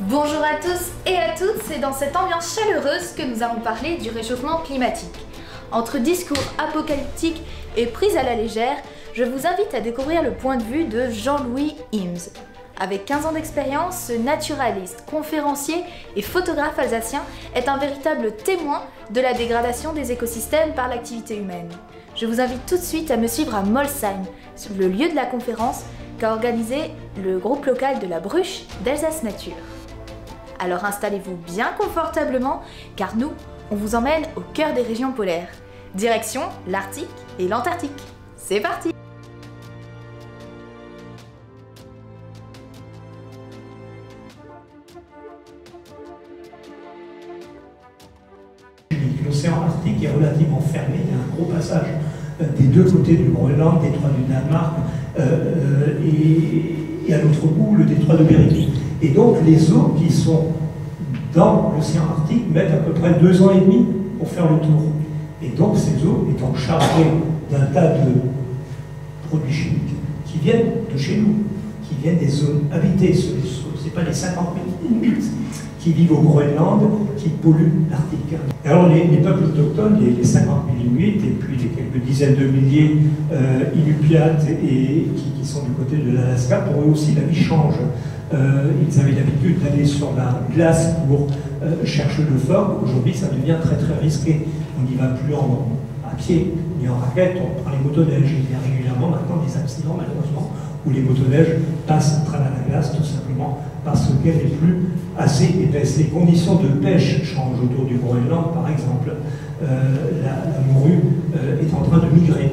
Bonjour à tous et à toutes, c'est dans cette ambiance chaleureuse que nous allons parler du réchauffement climatique. Entre discours apocalyptiques et prise à la légère, je vous invite à découvrir le point de vue de Jean-Louis Ims. Avec 15 ans d'expérience, ce naturaliste, conférencier et photographe alsacien est un véritable témoin de la dégradation des écosystèmes par l'activité humaine. Je vous invite tout de suite à me suivre à Molsheim, le lieu de la conférence qu'a organisé le groupe local de la Bruche d'Alsace Nature. Alors installez-vous bien confortablement, car nous, on vous emmène au cœur des régions polaires. Direction l'Arctique et l'Antarctique. C'est parti! L'océan Arctique est relativement fermé, il y a un gros passage des deux côtés du Groenland, détroit du Danemark, et à l'autre bout, le détroit de Bering. Et donc, les eaux qui sont dans l'océan Arctique mettent à peu près 2 ans et demi pour faire le tour. Et donc, ces eaux étant chargées d'un tas de produits chimiques qui viennent de chez nous, qui viennent des zones habitées, ce n'est pas les 50 000 Inuits qui vivent au Groenland, qui polluent l'Arctique. Alors les peuples autochtones, les 50 000 Inuits, et puis les quelques dizaines de milliers Inupiates et qui sont du côté de l'Alaska, pour eux aussi la vie change. Ils avaient l'habitude d'aller sur la glace pour chercher le phoque. Aujourd'hui, ça devient très très risqué. On n'y va plus à pied ni en raquette, on prend les motoneiges. Il y a régulièrement maintenant des accidents, malheureusement, où les motoneiges passent à travers la glace, tout simplement parce qu'elle n'est plus assez épaisse. Les conditions de pêche changent autour du Groenland, par exemple. La morue est en train de migrer.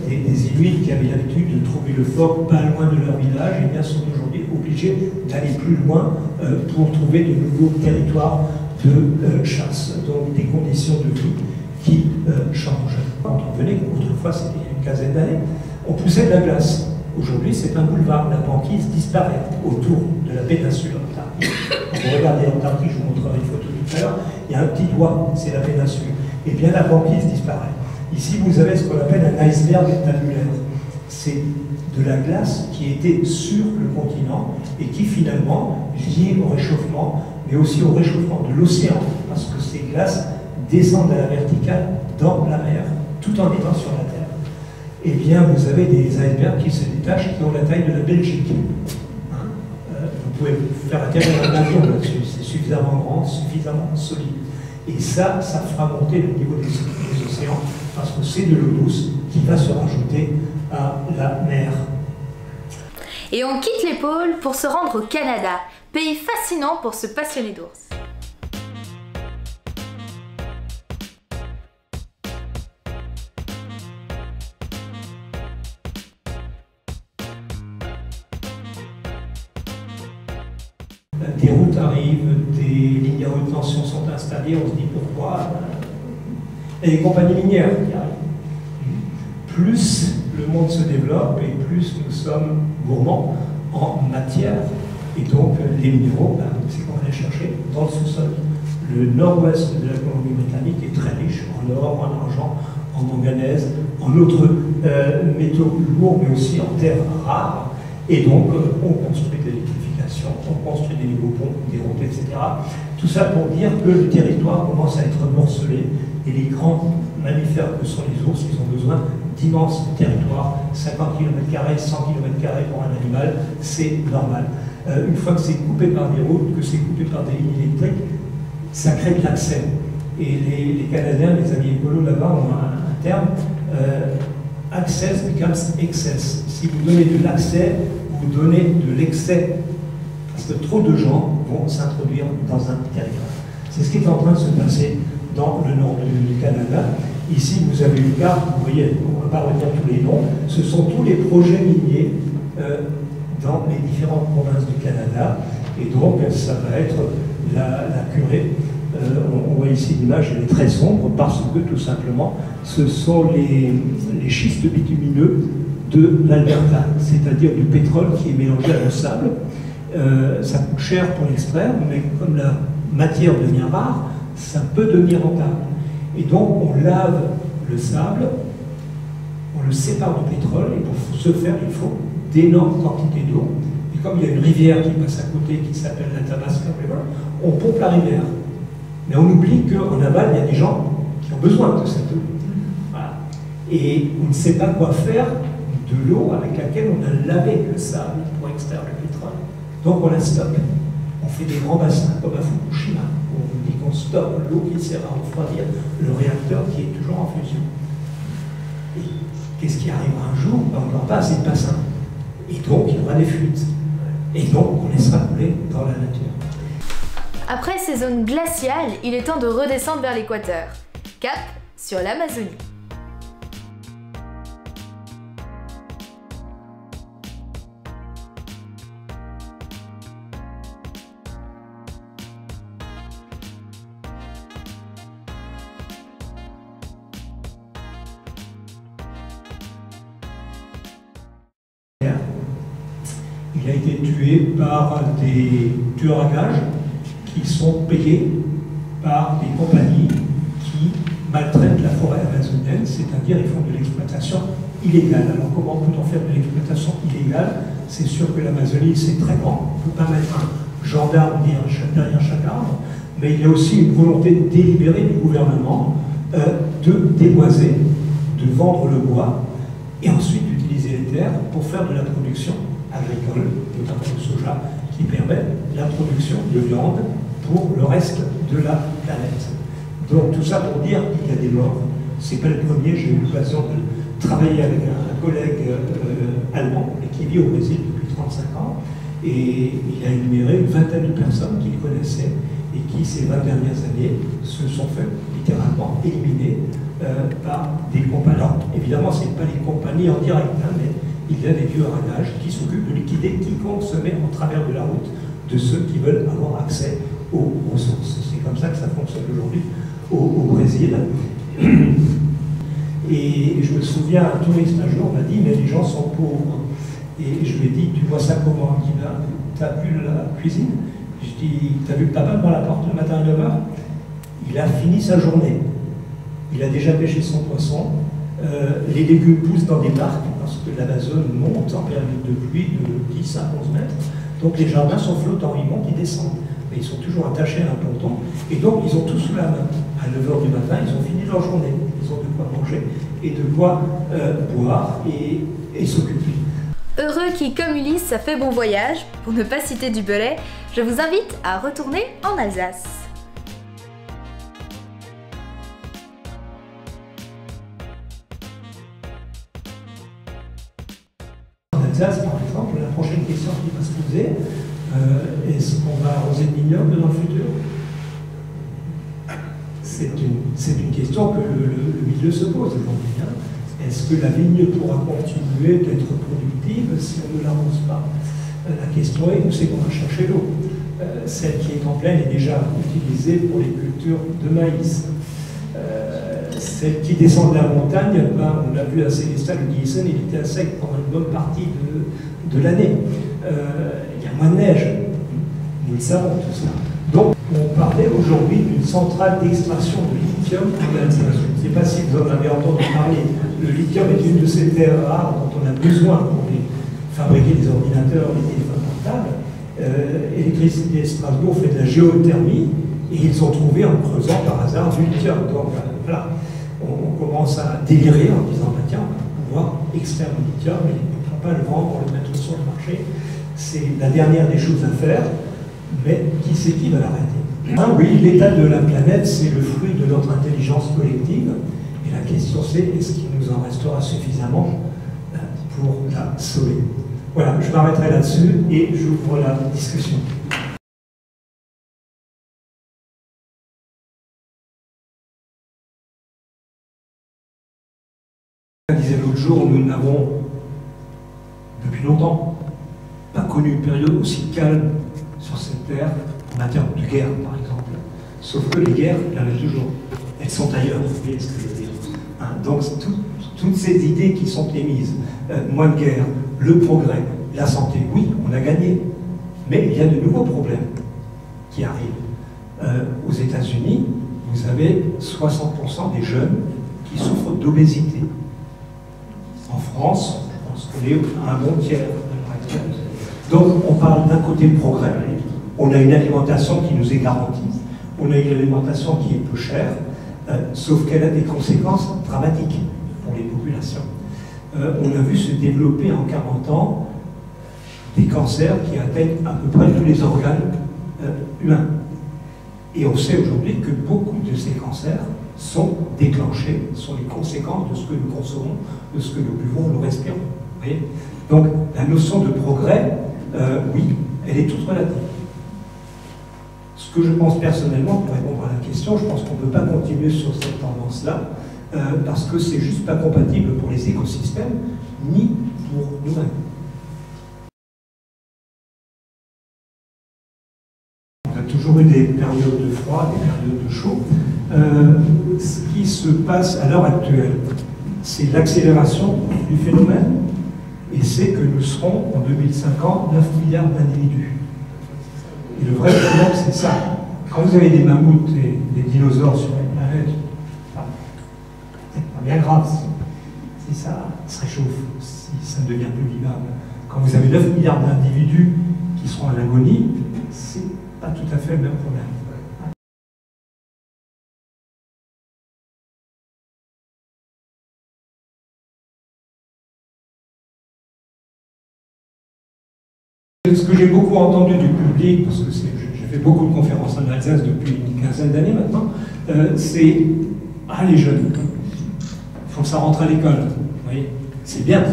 Des Inuits qui avaient l'habitude de trouver le phoque pas loin de leur village, et bien sont aujourd'hui obligés d'aller plus loin pour trouver de nouveaux territoires de chasse. Donc des conditions de vie qui changent. Quand on venait, autrefois c'était il y a une quinzaine d'années, on poussait de la glace. Aujourd'hui, c'est un boulevard. La banquise disparaît autour de la péninsule antarctique. Quand vous regardez l'Antarctique, je vous montrerai une photo tout à l'heure, il y a un petit doigt, c'est la péninsule. Et bien la banquise disparaît. Ici, vous avez ce qu'on appelle un iceberg tabulaire. C'est de la glace qui était sur le continent et qui finalement, lié au réchauffement, mais aussi au réchauffement de l'océan, parce que ces glaces descendent à la verticale dans la mer, tout en étant sur la Terre. Eh bien, vous avez des icebergs qui se détachent, qui ont la taille de la Belgique. Vous pouvez faire atterrir un avion là-dessus, c'est suffisamment grand, suffisamment solide. Et ça fera monter le niveau des océans, parce que c'est de l'eau douce qui va se rajouter à la mer. Et on quitte les pôles pour se rendre au Canada, pays fascinant pour se passionner d'ours. Des routes arrivent, des lignes à haute tension sont installées, on se dit pourquoi. Et les compagnies minières qui arrivent. Plus le monde se développe et plus nous sommes gourmands en matière. Et donc les minéraux, c'est qu'on va les chercher dans le sous-sol. Le nord-ouest de la Colombie-Britannique est très riche en or, en argent, en manganèse, en autres métaux lourds, mais aussi en terres rares. Et donc on construit des on construit des nouveaux ponts, des routes, etc. Tout ça pour dire que le territoire commence à être morcelé et les grands mammifères que sont les ours, ils ont besoin d'immenses territoires, 50 km², 100 km² pour un animal, c'est normal. Une fois que c'est coupé par des routes, que c'est coupé par des lignes électriques, ça crée de l'accès. Et les Canadiens, les amis écolos là-bas ont un terme, access becomes excess. Si vous donnez de l'accès, vous donnez de l'excès. Parce que trop de gens vont s'introduire dans un territoire. C'est ce qui est en train de se passer dans le nord du Canada. Ici, vous avez une carte, vous voyez, on ne va pas retenir tous les noms, ce sont tous les projets miniers dans les différentes provinces du Canada. Et donc, ça va être la curée. On voit ici l'image, elle est très sombre, parce que, tout simplement, ce sont les schistes bitumineux de l'Alberta, c'est-à-dire du pétrole qui est mélangé à le sable. Ça coûte cher pour l'extraire, mais comme la matière devient rare, ça peut devenir rentable. Et donc on lave le sable, on le sépare du pétrole, et pour ce faire, il faut d'énormes quantités d'eau. Et comme il y a une rivière qui passe à côté qui s'appelle la Tabasca, on pompe la rivière. Mais on oublie qu'en aval, il y a des gens qui ont besoin de cette eau. Voilà. Et on ne sait pas quoi faire de l'eau avec laquelle on a lavé le sable pour extraire le pétrole. Donc on la stocke. On fait des grands bassins comme à Fukushima, où on dit qu'on stocke l'eau qui sert à refroidir le réacteur qui est toujours en fusion. Et qu'est-ce qui arrivera un jour? On n'aura pas assez de bassins. Et donc il y aura des fuites. Et donc on laissera couler dans la nature. Après ces zones glaciales, il est temps de redescendre vers l'équateur. Cap sur l'Amazonie. Il a été tué par des tueurs à gages qui sont payés par des compagnies qui maltraitent la forêt amazonienne, c'est-à-dire ils font de l'exploitation illégale. Alors comment peut-on faire de l'exploitation illégale? C'est sûr que l'Amazonie c'est très grand, on ne peut pas mettre un gendarme derrière chaque arbre, mais il y a aussi une volonté délibérée du gouvernement de déboiser, de vendre le bois et ensuite d'utiliser les terres pour faire de la production agricole, notamment le soja, qui permet la production de viande pour le reste de la planète. Donc tout ça pour dire qu'il y a des morts. C'est pas le premier, j'ai eu l'occasion de travailler avec un collègue allemand qui vit au Brésil depuis 35 ans et il a énuméré une vingtaine de personnes qu'il connaissait et qui, ces 20 dernières années, se sont fait littéralement éliminer par des compagnies. Alors évidemment, ce n'est pas les compagnies en direct, hein, mais il y a des tueurs à gages qui s'occupent de liquider quiconque se met en travers de la route de ceux qui veulent avoir accès aux ressources. C'est comme ça que ça fonctionne aujourd'hui au Brésil. Et je me souviens, un touriste un jour m'a dit, mais les gens sont pauvres. Et je lui ai dit, tu vois ça comment? Il dit, t'as vu la cuisine? Je dis, t'as vu le papa devant la porte le matin à 9h? Il a fini sa journée. Il a déjà pêché son poisson. Les légumes poussent dans des parcs parce que l'Amazone monte en période de pluie de 10 à 11 mètres. Donc les jardins sont flottants, ils montent, ils descendent. Mais ils sont toujours attachés à un ponton. Et donc ils ont tout sous la main. À 9h du matin, ils ont fini leur journée. Ils ont de quoi manger et de quoi boire et s'occuper. Heureux qui, comme Ulysse, ça fait bon voyage, pour ne pas citer du Belay, je vous invite à retourner en Alsace. Alsace, par exemple, la prochaine question qui va se poser, est-ce qu'on va arroser de vignobles dans le futur? C'est une question que le milieu se pose aujourd'hui. Hein. Est-ce que la vigne pourra continuer d'être productive si on ne l'arrose pas? La question est où c'est qu'on va chercher l'eau? Celle qui est en plaine est déjà utilisée pour les cultures de maïs. Celle qui descend de la montagne, ben, on l'a vu à Célestat, le Gießen, il était à sec pendant une bonne partie de l'année. Il y a moins de neige, nous le savons tout ça. Donc on parlait aujourd'hui d'une centrale d'extraction de lithium en Alsace. Je ne sais pas si vous en avez entendu parler. Le lithium est une de ces terres rares dont on a besoin pour fabriquer des ordinateurs, des téléphones portables. Électricité Strasbourg fait de la géothermie et ils ont trouvé en creusant par hasard du lithium. Donc voilà, on commence à délirer en disant bah, tiens, on va pouvoir extraire le lithium et pourquoi pas le vendre, le mettre sur le marché. C'est la dernière des choses à faire, mais qui c'est qui va l'arrêter? Ah oui, l'état de la planète, c'est le fruit de notre intelligence collective. Et la question c'est, est-ce qu'il nous en restera suffisamment pour la sauver? Voilà, je m'arrêterai là-dessus et j'ouvre la discussion. Je disais l'autre jour, nous n'avons depuis longtemps pas connu une période aussi calme sur cette terre en matière de guerre, par exemple. Sauf que les guerres, il y en a toujours. Elles sont ailleurs, vous voyez ce que je veux dire. Hein, donc, toutes ces idées qui sont émises, moins de guerre, le progrès, la santé, oui, on a gagné. Mais il y a de nouveaux problèmes qui arrivent. Aux États-Unis, vous avez 60% des jeunes qui souffrent d'obésité. En France, je pense qu'on est à un bon tiers à l'heure actuelle. Donc on parle d'un côté de progrès, on a une alimentation qui nous est garantie, on a une alimentation qui est peu chère, sauf qu'elle a des conséquences dramatiques pour les populations. On a vu se développer en 40 ans des cancers qui atteignent à peu près tous les organes humains. Et on sait aujourd'hui que beaucoup de ces cancers sont déclenchés, sont les conséquences de ce que nous consommons, de ce que nous buvons, nous respirons. Vous voyez ? Donc la notion de progrès, oui, elle est toute relative. Ce que je pense personnellement, pour répondre à la question, je pense qu'on ne peut pas continuer sur cette tendance-là, parce que c'est juste pas compatible pour les écosystèmes, ni pour nous-mêmes. On a toujours eu des périodes de froid, des périodes de chaud. Ce qui se passe à l'heure actuelle, c'est l'accélération du phénomène, et c'est que nous serons, en 2050, 9 milliards d'individus. Et le vrai problème, c'est ça. Quand vous avez des mammouths et des dinosaures sur une planète, c'est pas bien grave si ça se réchauffe, si ça devient plus vivable. Quand vous avez 9 milliards d'individus qui seront à l'agonie, c'est pas tout à fait le même problème. Ce que j'ai beaucoup entendu du public, parce que j'ai fait beaucoup de conférences en Alsace depuis une quinzaine d'années maintenant, c'est « Ah, les jeunes, il faut que ça rentre à l'école. » Vous voyez, c'est bien,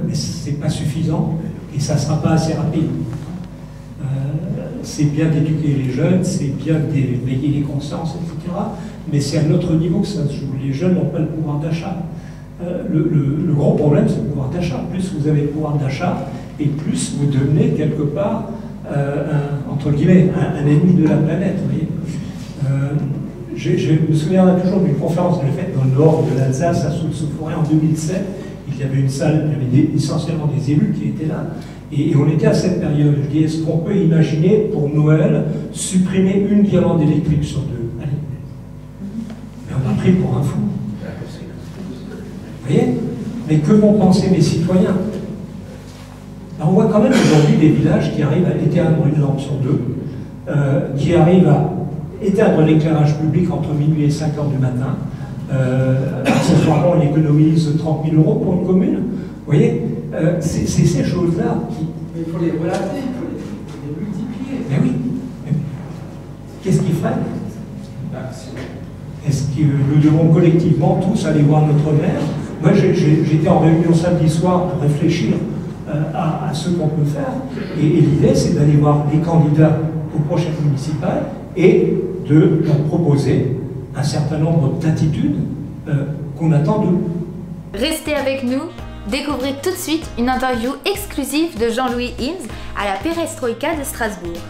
mais c'est pas suffisant et ça ne sera pas assez rapide. C'est bien d'éduquer les jeunes, c'est bien d'éveiller les consciences, etc. Mais c'est à notre niveau que ça se joue. Les jeunes n'ont pas le pouvoir d'achat. Le gros problème, c'est le pouvoir d'achat. Plus vous avez le pouvoir d'achat, et plus vous devenez quelque part, entre guillemets, un ennemi de la planète. Vous voyez. Je me souviens toujours d'une conférence que j'ai faite dans le nord de l'Alsace, à Soultz-Forêt, en 2007. Il y avait une salle, il y avait essentiellement des élus qui étaient là. Et on était à cette période. Je dis, est-ce qu'on peut imaginer pour Noël supprimer une guirlande électrique sur 2? Allez. Mais on a pris pour un fou. Vous voyez? Mais que vont penser mes citoyens? On voit quand même aujourd'hui des villages qui arrivent à éteindre une lampe sur 2, qui arrivent à éteindre l'éclairage public entre minuit et 5 heures du matin. Accessoirement, on économise 30 000 € pour une commune. Vous voyez, c'est ces choses-là qui... Mais il faut les relater, il faut les multiplier. Mais oui. Qu'est-ce qu'ils feraient? Est-ce que nous devons collectivement tous aller voir notre maire? Moi, j'étais en réunion samedi soir pour réfléchir à ce qu'on peut faire. Et l'idée, c'est d'aller voir les candidats aux prochaines municipales et de leur proposer un certain nombre d'attitudes qu'on attend d'eux. Restez avec nous, découvrez tout de suite une interview exclusive de Jean-Louis Ims à la Perestroïka de Strasbourg.